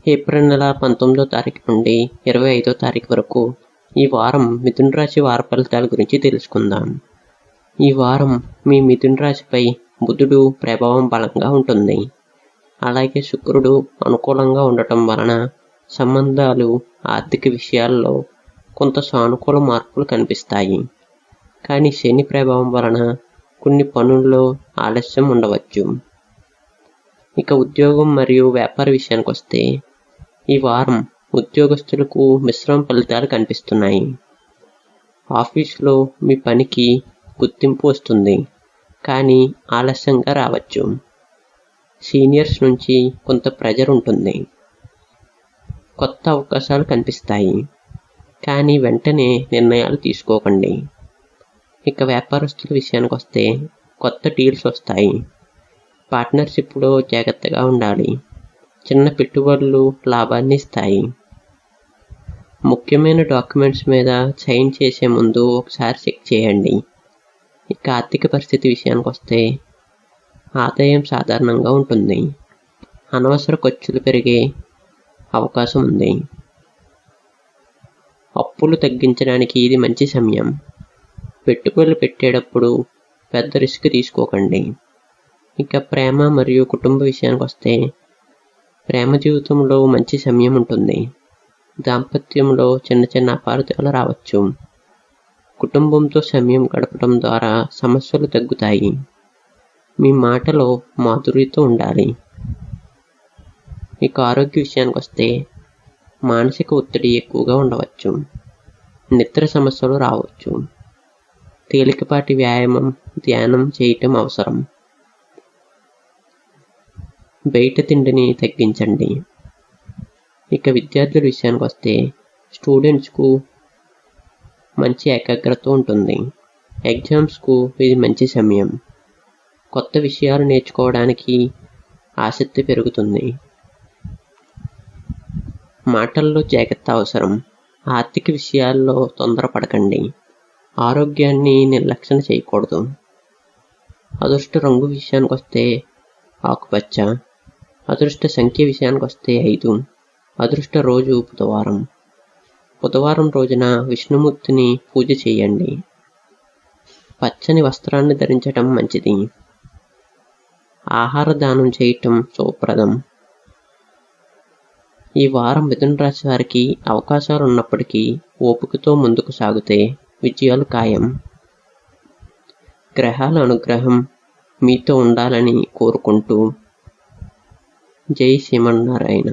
April నెల 19వ తారీఖు నుండి 25వ తారీఖు వరకు ఈ వారం మిథున రాశి వార ఫలితాల గురించి తెలుసుకుందాం. ఈ వారం మీ మిథున రాశిపై బుధుడు ప్రభావం బలంగా ఉంటుంది. అలాగే శుక్రుడు అనుకూలంగా ఉండటం వలన సంబంధాలు, ఆర్థిక విషయాల్లో కొంత సానుకూల మార్పులు కనిపిస్తాయి. కానీ శని ప్రభావం వలన కొన్ని పనుల్లో ఆలస్యం ఉండవచ్చు. ఇక ఉద్యోగం మరియు వ్యాపార విషయానికి వస్తే ఈ వారం ఉద్యోగస్తులకు మిశ్రమ ఫలితాలు కనిపిస్తున్నాయి. ఆఫీసులో మీ పనికి గుర్తింపు వస్తుంది, కానీ ఆలస్యంగా రావచ్చు. సీనియర్స్ నుంచి కొంత ప్రెజర్ ఉంటుంది. కొత్త అవకాశాలు కనిపిస్తాయి, కానీ వెంటనే నిర్ణయాలు తీసుకోకండి. ఇక వ్యాపారస్తుల విషయానికి వస్తే కొత్త డీల్స్ వస్తాయి. పార్ట్నర్షిప్లో జాగ్రత్తగా ఉండాలి. చిన్న పెట్టుబడులు లాభాన్ని ఇస్తాయి. ముఖ్యమైన డాక్యుమెంట్స్ మీద సైన్ చేసే ముందు ఒకసారి చెక్ చేయండి. ఇక ఆర్థిక పరిస్థితి విషయానికి వస్తే ఆదాయం సాధారణంగా ఉంటుంది. అనవసర ఖర్చులు పెరిగే అవకాశం ఉంది. అప్పులు తగ్గించడానికి ఇది మంచి సమయం. పెట్టుబడులు పెట్టేటప్పుడు పెద్ద రిస్క్ తీసుకోకండి. ఇక ప్రేమ మరియు కుటుంబ విషయానికి వస్తే ప్రేమ జీవితంలో మంచి సమయం ఉంటుంది. దాంపత్యంలో చిన్న చిన్న అపార్థాలు రావచ్చు. కుటుంబంతో సమయం గడపడం ద్వారా సమస్యలు తగ్గుతాయి. మీ మాటలో మాధుర్యత ఉండాలి. ఇక ఆరోగ్య విషయానికి వస్తే మానసిక ఒత్తిడి ఎక్కువగా ఉండవచ్చు. నిద్ర సమస్యలు రావచ్చు. తేలికపాటి వ్యాయామం, ధ్యానం చేయటం అవసరం. బయట తిండిని తగ్గించండి. ఇక విద్యార్థుల విషయానికి వస్తే స్టూడెంట్స్కు మంచి ఏకాగ్రత ఉంటుంది. ఎగ్జామ్స్కు ఇది మంచి సమయం. కొత్త విషయాలు నేర్చుకోవడానికి ఆసక్తి పెరుగుతుంది. మాటల్లో జాగ్రత్త అవసరం. ఆర్థిక విషయాల్లో తొందరపడకండి. ఆరోగ్యాన్ని నిర్లక్ష్యం చేయకూడదు. అదృష్ట రంగు విషయానికి వస్తే ఆకుపచ్చ. అదృష్ట సంఖ్య విషయానికి వస్తే 5. అదృష్ట రోజు బుధవారం. బుధవారం రోజున విష్ణుమూర్తిని పూజ చేయండి. పచ్చని వస్త్రాన్ని ధరించటం మంచిది. ఆహార దానం చేయటం శుభప్రదం. ఈ వారం మిథున రాశి వారికి అవకాశాలు ఉన్నప్పటికీ ఓపికతో ముందుకు సాగితే విజయాలు ఖాయం. గ్రహాల అనుగ్రహం మీతో ఉండాలని కోరుకుంటూ జై శ్రీమన్నారాయణ.